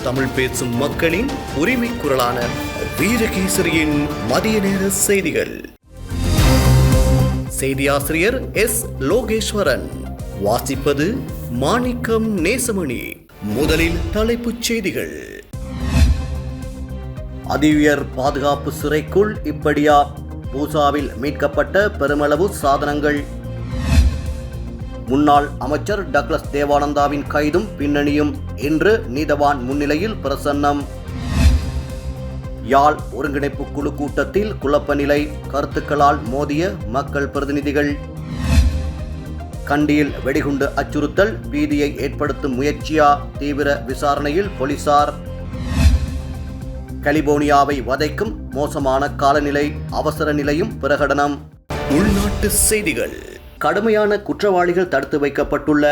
தமிழ் பேசும் மக்களின் உரிமை குரலான வீரகேசரியின் மதிய நேர செய்திகள். செய்தியாசிரியர் எஸ். லோகேஸ்வரன். வாசிப்பது மாணிக்கம் நேசமணி. முதலில் தலைப்புச் செய்திகள். அதிஉயர் பாதுகாப்பு சிறைக்குள் இப்படியா? பூசாவில் மீட்கப்பட்ட பெருமளவு சாதனங்கள். முன்னாள் அமைச்சர் டக்ளஸ் தேவானந்தாவின் கைதும் பின்னணியும் இன்று நீதவான் முன்னிலையில் பிரசன்னம். யாழ் ஒருங்கிணைப்பு குழு கூட்டத்தில் குழப்ப நிலை, கருத்துக்களால் மோதிய மக்கள் பிரதிநிதிகள். கண்டியில் வெடிகுண்டு அச்சுறுத்தல் பீதியை ஏற்படுத்தும் முயற்சியா? தீவிர விசாரணையில் போலீசார். கலிபோர்னியாவை வதைக்கும் மோசமான காலநிலை, அவசர நிலையும் பிரகடனம். உள்நாட்டு செய்திகள். கடுமையான குற்றவாளிகள் தடுத்து வைக்கப்பட்டுள்ள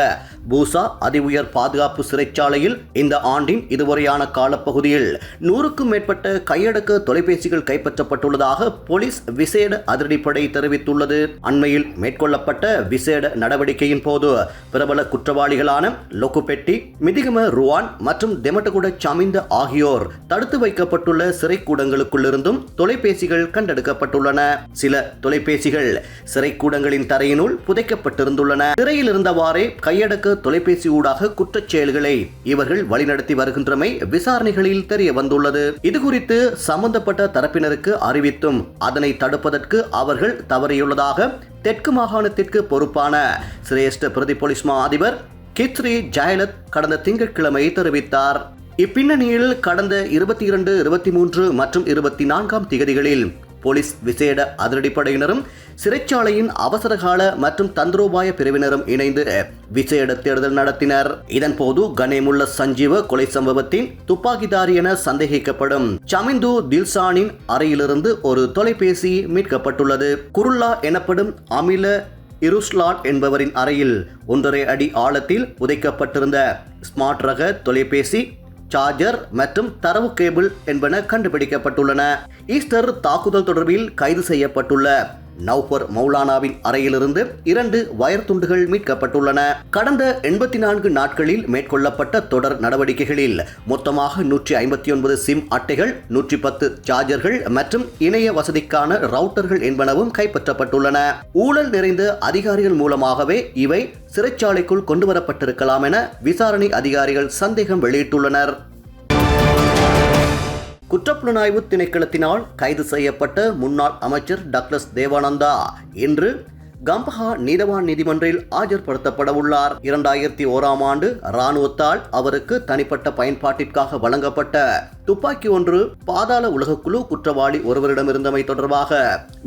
பூசா அதிஉயர் பாதுகாப்பு சிறைச்சாலையில் இந்த ஆண்டின் இதுவரையான காலப்பகுதியில் 100க்கும் மேற்பட்ட கையடக்க தொலைபேசிகள் கைப்பற்றப்பட்டுள்ளதாக போலீஸ் விசேட அதிரடிப்படை தெரிவித்துள்ளது. அண்மையில் மேற்கொள்ளப்பட்ட விசேட நடவடிக்கையின் போது பிரபல குற்றவாளிகளான லொக்குபெட்டி, மிதிகம ருவான் மற்றும் தெமட்டகுட சமிந்த ஆகியோர் தடுத்து வைக்கப்பட்டுள்ள சிறைக்கூடங்களுக்குள்ளிருந்தும் தொலைபேசிகள் கண்டெடுக்கப்பட்டுள்ளன. சில தொலைபேசிகள் சிறைக்கூடங்களின் தரையினுள் புதைக்கப்பட்டிருந்துள்ளன. சிறையில் இருந்தவாறே கையடக்க தொலைபேசி ஊடாக குற்றச் செயல்களை இவர்கள் வழிநடத்தி வருகின்றமை விசாரணைகளில் தெரிய வந்துள்ளது. இதுகுறித்து சம்பந்தப்பட்ட தரப்பினருக்கு அறிவித்தும் அதனை தடுப்பதற்கு அவர்கள் தவறியுள்ளதாக தெற்கு மாகாணத்திற்கு பொறுப்பான சிரேஷ்ட பிரதி போலீஸ் மா அதிபர் கித்ரி ஜயலத் கடந்த திங்கட்கிழமை தெரிவித்தார். இப்பின்னணியில் கடந்த 22, 23 மற்றும் 24ஆம் திகதிகளில் போலீஸ் விசேட அதிரடிப்படையினரும் சிறைச்சாலையின் அவசரகால மற்றும் தந்திரோபாய பிரிவினரும் இணைந்து விசேட தேடுதல் நடத்தினர். இதன்போது கனேமுள்ள சஞ்சீவ கொலை சம்பவத்தின் துப்பாக்கிதாரி என சந்தேகிக்கப்படும் சமிந்து தில்சானின் அறையிலிருந்து ஒரு தொலைபேசி மீட்கப்பட்டுள்ளது. குருல்லா எனப்படும் அமில இருஸ்லாட் என்பவரின் அறையில் 1.5 அடி ஆழத்தில் புதைக்கப்பட்டிருந்த ஸ்மார்ட் ரக தொலைபேசி, சார்ஜர் மற்றும் தரவு கேபிள் என்பன கண்டுபிடிக்கப்பட்டுள்ளன. ஈஸ்டர் தாக்குதல் தொடர்பில் கைது செய்யப்பட்டுள்ள நௌபர் மௌலானாவின் அறையிலிருந்து 2 வயர் துண்டுகள் மீட்கப்பட்டுள்ளன. கடந்த 84 நாட்களில் மேற்கொள்ளப்பட்ட தொடர் நடவடிக்கைகளில் மொத்தமாக 159 சிம் அட்டைகள், 110 சார்ஜர்கள் மற்றும் இணைய வசதிக்கான ரவுட்டர்கள் என்பனவும் கைப்பற்றப்பட்டுள்ளன. ஊழல் நிறைந்த அதிகாரிகள் மூலமாகவே இவை சிறைச்சாலைக்குள் கொண்டுவரப்பட்டிருக்கலாம் என விசாரணை அதிகாரிகள் சந்தேகம் வெளியிட்டுள்ளனர். குற்றப்புலனாய்வு திணைக்களத்தினால் கைது செய்யப்பட்ட முன்னாள் அமைச்சர் டக்ளஸ் தேவானந்தா இன்று கம்பஹா நீதவான் நீதிமன்றில் ஆஜர்படுத்தப்பட உள்ளார். 2001ஆம் ஆண்டு இராணுவத்தால் அவருக்கு தனிப்பட்ட பயன்பாட்டிற்காக வழங்கப்பட்ட துப்பாக்கி ஒன்று பாதாள உலகக்குழு குற்றவாளி ஒருவரிடமிருந்தமை தொடர்பாக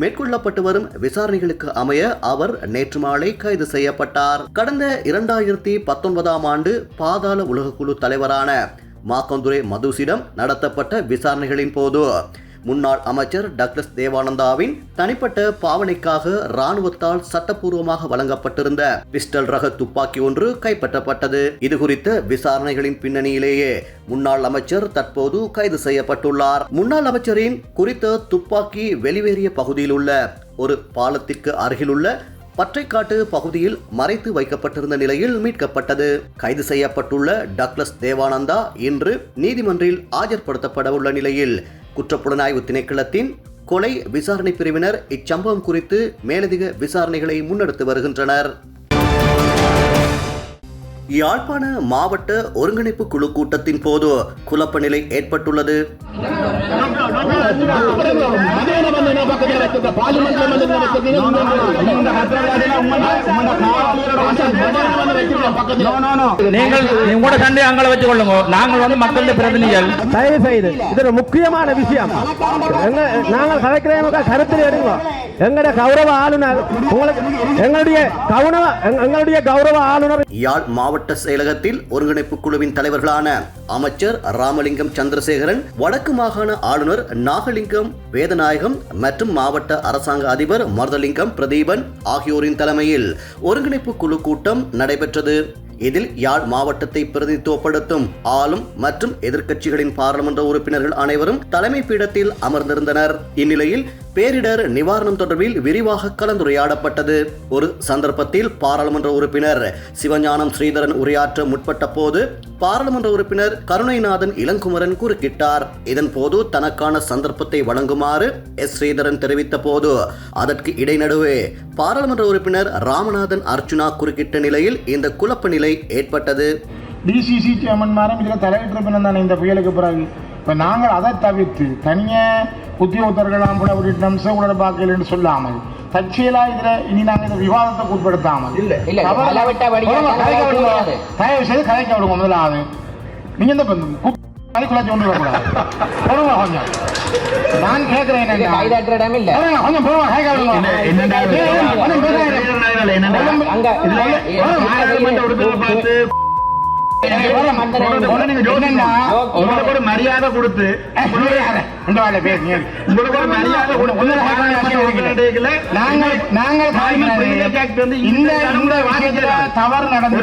மேற்கொள்ளப்பட்டு வரும் விசாரணைகளுக்கு அமைய அவர் நேற்று மாலை கைது செய்யப்பட்டார். கடந்த 2019ஆம் ஆண்டு பாதாள உலகக்குழு தலைவரான மாக்கந்துரே மதுசிடம் நடத்தப்பட்ட விசாரணைகளின் போது முன்னாள் அமைச்சர் டக்ளஸ் தேவானந்தாவின் தனிப்பட்ட பாவனைக்காக இராணுவத்தால் சட்டப்பூர்வமாக வழங்கப்பட்டிருந்த பிஸ்டல் ரக துப்பாக்கி ஒன்று கைப்பற்றப்பட்டது. இதுகுறித்த விசாரணைகளின் பின்னணியிலேயே முன்னாள் அமைச்சர் தற்போது கைது செய்யப்பட்டுள்ளார். முன்னாள் அமைச்சரின் குறித்த துப்பாக்கி வெளிவேறிய பகுதியில் உள்ள ஒரு பாலத்திற்கு அருகிலுள்ள பற்றைக்காட்டு பகுதியில் மறைத்து வைக்கப்பட்டிருந்த நிலையில் மீட்கப்பட்டது. கைது செய்யப்பட்டுள்ள டக்ளஸ் தேவானந்தா இன்று நீதிமன்றில் ஆஜர்படுத்தப்பட உள்ள நிலையில் குற்றப்புலனாய்வு திணைக்களத்தின் கொலை விசாரணை பிரிவினர் இச்சம்பவம் குறித்து மேலதிக விசாரணைகளை முன்னெடுத்து வருகின்றனர். யாழ்ப்பாண மாவட்ட ஒருங்கிணைப்பு குழு கூட்டத்தின் போது குழப்ப நிலை ஏற்பட்டுள்ளது. முக்கியமான விஷயம் நாங்கள் கருத்தில் எடுங்க. எங்களுடைய கௌரவ ஆளுநர் எங்களுடைய கௌரவ ஆளுநர் யாழ் மாவட்ட செயலகத்தில் ஒருங்கிணைப்பு குழுவின் தலைவர்களான அமைச்சர் ராமலிங்கம் சந்திரசேகரன், வடக்கு மாகாண ஆளுநர் நாகலிங்கம் வேதநாயகம் மற்றும் மாவட்ட அரசாங்க அதிபர் மருதலிங்கம் பிரதீபன் ஆகியோரின் தலைமையில் ஒருங்கிணைப்பு குழு கூட்டம் நடைபெற்றது. இதில் யாழ் மாவட்டத்தை பிரதிநிதித்துவப்படுத்தும் ஆளும் மற்றும் எதிர்க்கட்சிகளின் பாராளுமன்ற உறுப்பினர்கள் அனைவரும் தலைமை பீடத்தில் அமர்ந்திருந்தனர். இந்நிலையில் பேரிடர் நிவாரணம் தொடர்பில் விரிவாக கலந்துரையாடப்பட்டது. ஒரு சந்தர்ப்பத்தில் பாராளுமன்ற உறுப்பினர் சிவஞானம் ஸ்ரீதரன் உரையாற்ற முற்பட்ட போது பாராளுமன்ற உறுப்பினர் கருணைநாதன் இளங்குமரன் குறுக்கிட்டார். இதன் போது தனக்கான சந்தர்ப்பத்தை வழங்குமாறு ஸ்ரீதரன் தெரிவித்த போது அதற்கு இடைநடுவே பாராளுமன்ற உறுப்பினர் ராமநாதன் அர்ச்சுனா குறுக்கிட்ட நிலையில் இந்த குழப்ப நிலை ஏற்பட்டது. டிசிசி சேர்மன் மாரம் இதில் தலையிட்டிருப்பினம் தானே இந்த புயலுக்கு பிறகு. இப்போ நாங்கள் அதை தவிர்த்து தனியாக உத்தியோகத்தர்களாம் கூட ஒரு நம்ச பாக்கல் என்று சொல்லாமல் தற்செயலா இதில் இனி நாங்கள் இந்த விவாதத்தை உட்படுத்தாமல் தயவு செய்து கதைக்க விடுங்க. முதலாவது நீங்க இந்த குழாச்சி ஒன்று வரக்கூடாது. கொஞ்சம் நான் கேட்கிறேன் மரியாதை கொடுத்து தவறு நடந்து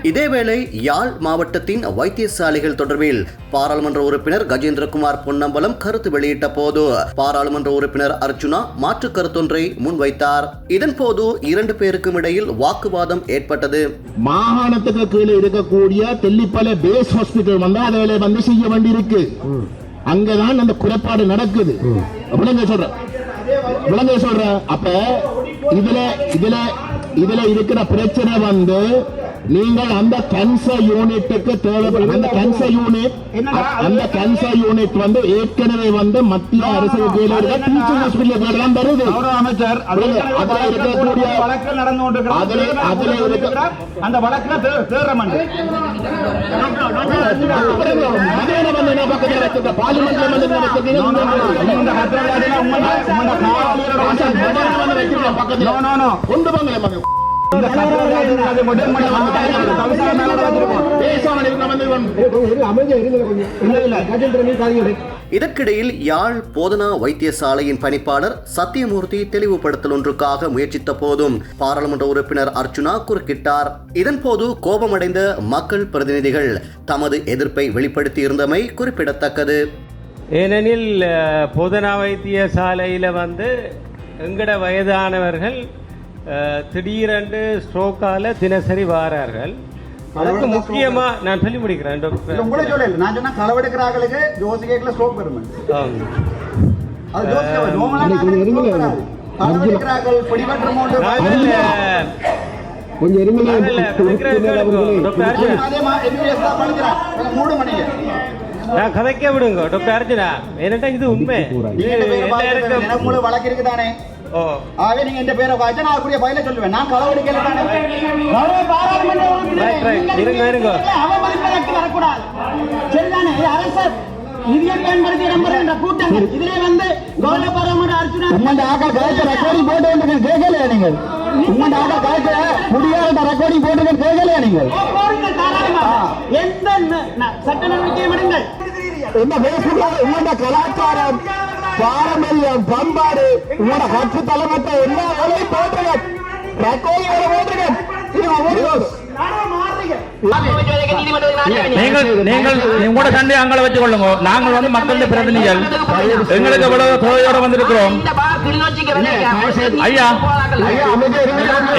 இதேவேளை யாழ் மாவட்டத்தின் வைத்தியசாலைகள் தொடர்பில் பாராளுமன்ற உறுப்பினர் கஜேந்திரகுமார் பொன்னம்பலம் கருத்து வெளியிட்ட போது பாராளுமன்ற உறுப்பினர் அர்ச்சுனா மாற்று கருத்தொன்றை முன்வைத்தார். இதன் போது 2 பேருக்கும் இடையில் வாக்குவாதம் ஏற்பட்டது. மாகாணத்துக்கு கீழே இருக்கக்கூடிய தெல்லிப்பளை பேஸ் ஹாஸ்பிட்டல் வந்து அதை வந்து செய்ய வேண்டியிருக்கு. அங்கதான் அந்த குறைபாடு நடக்குது. விளங்க சொல்ற அப்ப இதுல இருக்கிற பிரச்சனை வந்து நீங்கள் அந்த கேன்சர் யூனிட்டுக்கு தேவைப்படும் அந்த கேன்சர் யூனிட் வந்து ஏற்கனவே வந்து மத்திய அரசு கீழே இருக்க டீச்சிங் ஹாஸ்பிட்டல் தான் வருது. அமைச்சர் அதுல இருக்கக்கூடிய வழக்கு நடந்து கொண்டிருக்கிறது. அதுல இருக்க அந்த வழக்குல தேர்றமண்டு இதற்கிடையில் யாழ் போதனா வைத்தியசாலையின் பணிப்பாளர் சத்தியமூர்த்தி தெளிவுபடுத்தல் ஒன்றுக்காக முயற்சித்த போதும் பாராளுமன்ற உறுப்பினர் அர்ச்சுனா குறுக்கிட்டார். இதன்போது கோபமடைந்த மக்கள் பிரதிநிதிகள் தமது எதிர்ப்பை வெளிப்படுத்தியிருந்தமை குறிப்பிடத்தக்கது. ஏனெனில் போதனா வைத்தியசாலையில் வந்து எங்கட வயதானவர்கள் திடீரென்று ஸ்ட்ரோக்கால தினசரி வாரார்கள். அதுக்கு முக்கியமா நான் சொல்லி முடிக்கிறேன். உங்களை சொல்ல நான் சொன்னா களவெடுக்கிறார்களுக்கு ஜோசிகேட்ல ஸ்ட்ரோக் வரும். அது ஜோசிகே நோமலா களவெடுக்கிறார்கள் பிடிபற்ற மோண்டு கொஞ்சம் இருமல நான் கதைக்க விடுங்க டாக்டர் அர்ஜுனா. ஏன்னா இது உண்மை. வழக்கு இருக்குதானே. ஆகவே நீங்க இந்த பேரை வாய்ச்சா நான் அதுக்குரிய பயில சொல்லுவேன். நான் களவெடுக்கல தானே. அவமதிப்பதற்கு வரக்கூடாது. சரிதானே. அரசர் நிதியை பயன்படுத்தி இடம்பெறுகின்ற கூட்டங்கள் இதிலே வந்து கௌரவ பாராளுமன்ற அர்ச்சுனா உங்க ஆக்கள் கலைச்ச ரெக்கார்டிங் போட்டு கேட்கலையா நீங்கள்? உங்க ஆக்கள் கலைச்ச முடியாத ரெக்கார்டிங் போட்டு கேட்கலையா நீங்கள்? எந்த சட்ட நடவடிக்கையை விடுங்கள். என்ன பேசுகிறீங்க? உங்களோட கலாச்சாரம் பாரம்பரியம் பண்பாடு உங்களோட கட்சி தலைமற்ற எல்லா வேலையும் போட்டுங்க. ரெக்கார்டிங் போட்டுங்க. நீங்கள் உங்களோட சண்டை அங்களை வச்சு கொள்ளுங்க. நாங்கள் வந்து மக்களுடைய பிரதிநிதிகள். எங்களுக்கு எவ்வளவு தொகையோட வந்திருக்கிறோம். ஐயா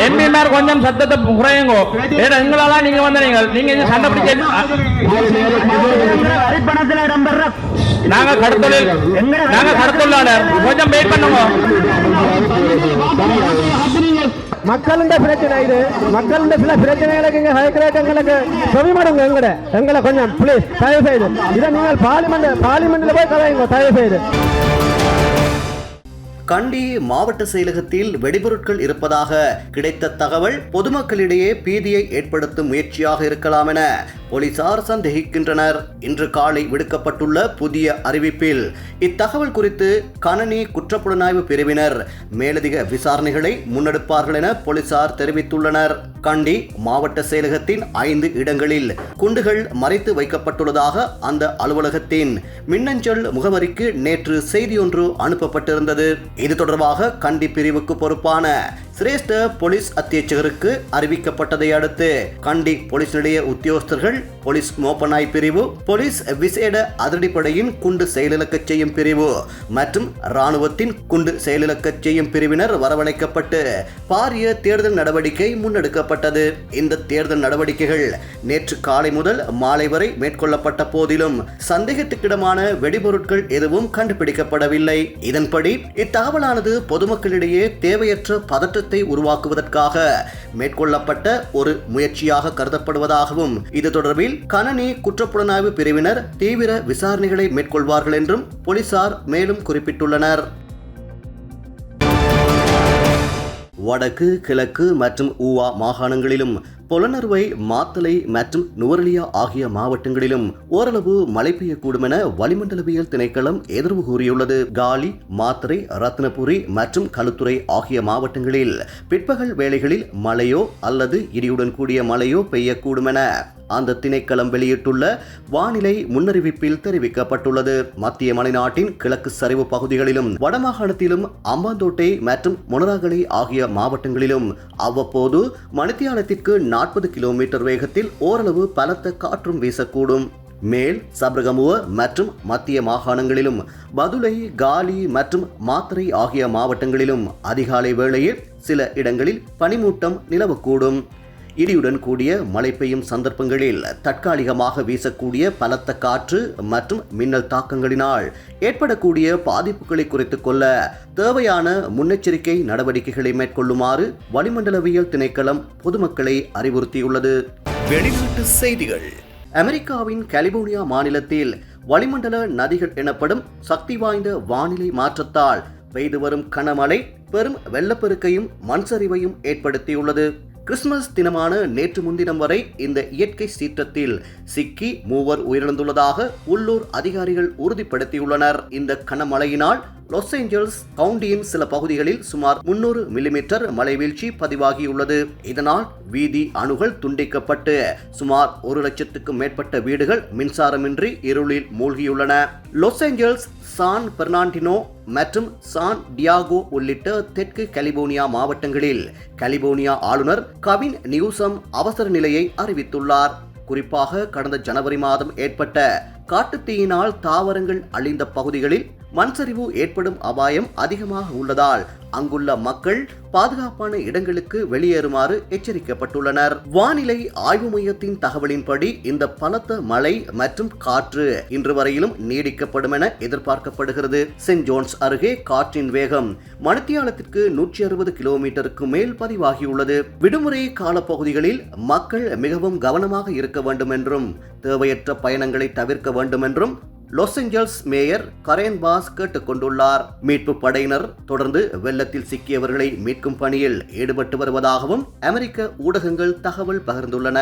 எம்பிமார் கொஞ்சம் சத்தத்தை குறையுங்க. ஏன்னா எங்களால நீங்க வந்து நீங்க சண்டை பிடிக்க நாங்க கடத்தொழிலாளர் கொஞ்சம் வெயிட் பண்ணுங்க. மக்களுடைய பிரச்சனை இது. மக்களுடைய சில பிரச்சனைகளுக்கு இங்க எங்களுக்கு செவிமடுங்க. எங்களை கொஞ்சம் பிளீஸ் தயவு செய்து இதை நீங்கள் பார்லிமெண்ட்ல போய் கதைங்க தயவு செய்து. கண்டி மாவட்ட செயலகத்தில் வெடிபொருட்கள் இருப்பதாக கிடைத்த தகவல் பொதுமக்களிடையே பீதியை ஏற்படுத்தும் முயற்சியாக இருக்கலாம் என போலீசார் சந்தேகிக்கின்றனர். இன்று காலை விடுக்கப்பட்டுள்ள புதிய அறிவிப்பில் இத்தகவல் குறித்து கணனி குற்றப்புலனாய்வு பிரிவினர் மேலதிக விசாரணைகளை முன்னெடுப்பார்கள் என போலீசார் தெரிவித்துள்ளனர். கண்டி மாவட்ட செயலகத்தின் 5 இடங்களில் குண்டுகள் மறைத்து வைக்கப்பட்டுள்ளதாக அந்த அலுவலகத்தின் மின்னஞ்சல் முகவரிக்கு நேற்று செய்தியொன்று அனுப்பப்பட்டிருந்தது. இது தொடர்பாக கண்டி பிரிவுக்கு பொறுப்பான சிரேஷ்ட போலீஸ் அத்தியட்சகருக்கு அறிவிக்கப்பட்டதை அடுத்து கண்டி போலீஸ் நிலைய உத்தியோகஸ்தர்கள், போலீஸ் மோப்பநாய் பிரிவு, போலீஸ் விசேட அதிரடிப்படையின் குண்டு செயலிழக்கச் செய்யும் பிரிவு மற்றும் இராணுவத்தின் குண்டு செயலிழக்கச் செய்யும் பிரிவினர் வரவழைக்கப்பட்டு பாரிய தேடுதல் நடவடிக்கை முன்னெடுக்கப்பட்டது. இந்த தேடுதல் நடவடிக்கைகள் நேற்று காலை முதல் மாலை வரை மேற்கொள்ளப்பட்ட போதிலும் சந்தேகத்துக்கிடமான வெடிபொருட்கள் எதுவும் கண்டுபிடிக்கப்படவில்லை. இதன்படி இத்தகவலானது பொதுமக்களிடையே தேவையற்ற பதற்றத்தை உருவாக்குவதற்காக மேற்கொள்ளப்பட்ட ஒரு முயற்சியாக கருதப்படுவதாகவும் இது தொடர்பில் கணனி குற்றப்புலனாய்வு பிரிவினர் தீவிர விசாரணைகளை மேற்கொள்வார்கள் என்றும் போலீசார் மேலும் குறிப்பிட்டுள்ளனர். வடக்கு, கிழக்கு மற்றும் ஊவா மாகாணங்களிலும் பொலனறுவை, மாத்தளை மற்றும் நுவரெலியா ஆகிய மாவட்டங்களிலும் ஓரளவு மழை பெய்யக்கூடும் என வளிமண்டலவியல் திணைக்களம் எதிர்வு கூறியுள்ளது. காலி, மாத்தறை, ரத்னபுரி மற்றும் களுத்துறை ஆகிய மாவட்டங்களில் பிற்பகல் வேளைகளில் மழையோ அல்லது இடியுடன் கூடிய மழையோ பெய்யக்கூடும் என அந்த திணைக்களம் வெளியிட்டுள்ள வானிலை முன்னறிவிப்பில் தெரிவிக்கப்பட்டுள்ளது. மத்திய மலைநாட்டின் கிழக்கு சரிவு பகுதிகளிலும் வடமாகாணத்திலும் அம்பாந்தோட்டை மற்றும் மொனராகலை ஆகிய மாவட்டங்களிலும் அவ்வப்போது மணித்தியாலத்திற்கு 40 கிலோமீட்டர் வேகத்தில் ஓரளவு பலத்த காற்றும் வீசக்கூடும். மேல் சப்ரகமுவ மற்றும் மத்திய மாகாணங்களிலும் பதுளை, காலி மற்றும் மாத்தறை ஆகிய மாவட்டங்களிலும் அதிகாலை வேளையில் சில இடங்களில் பனிமூட்டம் நிலவக்கூடும். இடியுடன் கூடிய மழை பெய்யும் சந்தர்ப்பங்களில் தற்காலிகமாக வீசக்கூடிய பலத்த காற்று மற்றும் மின்னல் தாக்கங்களினால் ஏற்படக்கூடிய பாதிப்புகளை குறைத்துக் கொள்ள தேவையான முன்னெச்சரிக்கை நடவடிக்கைகளை மேற்கொள்ளுமாறு வளிமண்டலவியல் திணைக்களம் பொதுமக்களை அறிவுறுத்தியுள்ளது. வெளிநாட்டு செய்திகள். அமெரிக்காவின் கலிபோர்னியா மாநிலத்தில் வளிமண்டல நதிகள் எனப்படும் சக்தி வாய்ந்த வானிலை மாற்றத்தால் பெய்து வரும் கனமழை பெரும் வெள்ளப்பெருக்கையும் மண்சரிவையும் ஏற்படுத்தியுள்ளது. கிறிஸ்துமஸ் தினமான நேற்று முன்தினம் வரை இந்த இயற்கை சீற்றத்தில் சிக்கி 3 உயிரிழந்துள்ளதாக உள்ளூர் அதிகாரிகள் உறுதிப்படுத்தியுள்ளனர். இந்த கனமழையினால் லாஸ் ஏஞ்சல்ஸ் கவுண்டியின் சில பகுதிகளில் சுமார் 300 மில்லிமீட்டர் மழை வீழ்ச்சி பதிவாகியுள்ளது. இதனால் வீதி அணுகள் துண்டிக்கப்பட்டு சுமார் 1 லட்சத்துக்கும் மேற்பட்ட வீடுகள் மின்சாரமின்றி இருளில் மூழ்கியுள்ளன. லாஸ் ஏஞ்சல்ஸ், சான் பெர்னாண்டினோ மற்றும் சான் டியாகோ உள்ளிட்ட தெற்கு கலிபோர்னியா மாவட்டங்களில் கலிபோர்னியா ஆளுநர் கவின் நியூசம் அவசர நிலையை அறிவித்துள்ளார். குறிப்பாக கடந்த ஜனவரி மாதம் ஏற்பட்ட காட்டுத்தீயினால் தாவரங்கள் அழிந்த பகுதிகளில் மண்சரிவு ஏற்படும் அபாயம் அதிகமாக உள்ளதால் அங்குள்ள மக்கள் பாதுகாப்பான இடங்களுக்கு வெளியேறுமாறு எச்சரிக்கப்பட்டுள்ளனர். வானிலை ஆய்வு மையத்தின் தகவலின்படி இந்த பலத்த மழை மற்றும் காற்று இன்று வரையிலும் நீடிக்கப்படும் என எதிர்பார்க்கப்படுகிறது. சென்ட் ஜோன்ஸ் அருகே காற்றின் வேகம் மணித்தியாலத்திற்கு 160 கிலோமீட்டருக்கு மேல் பதிவாகியுள்ளது. விடுமுறை காலப்பகுதிகளில் மக்கள் மிகவும் கவனமாக இருக்க வேண்டும் என்றும் தேவையற்ற பயணங்களை தவிர்க்க வேண்டும் என்றும் Los Angeles mayor Karen Bass கேட்டுக் கொண்டுள்ளார். மீட்பு படையினர் தொடர்ந்து வெள்ளத்தில் சிக்கியவர்களை மீட்கும் பணியில் ஈடுபட்டு வருவதாகவும் அமெரிக்க ஊடகங்கள் தகவல் பகிர்ந்துள்ளன.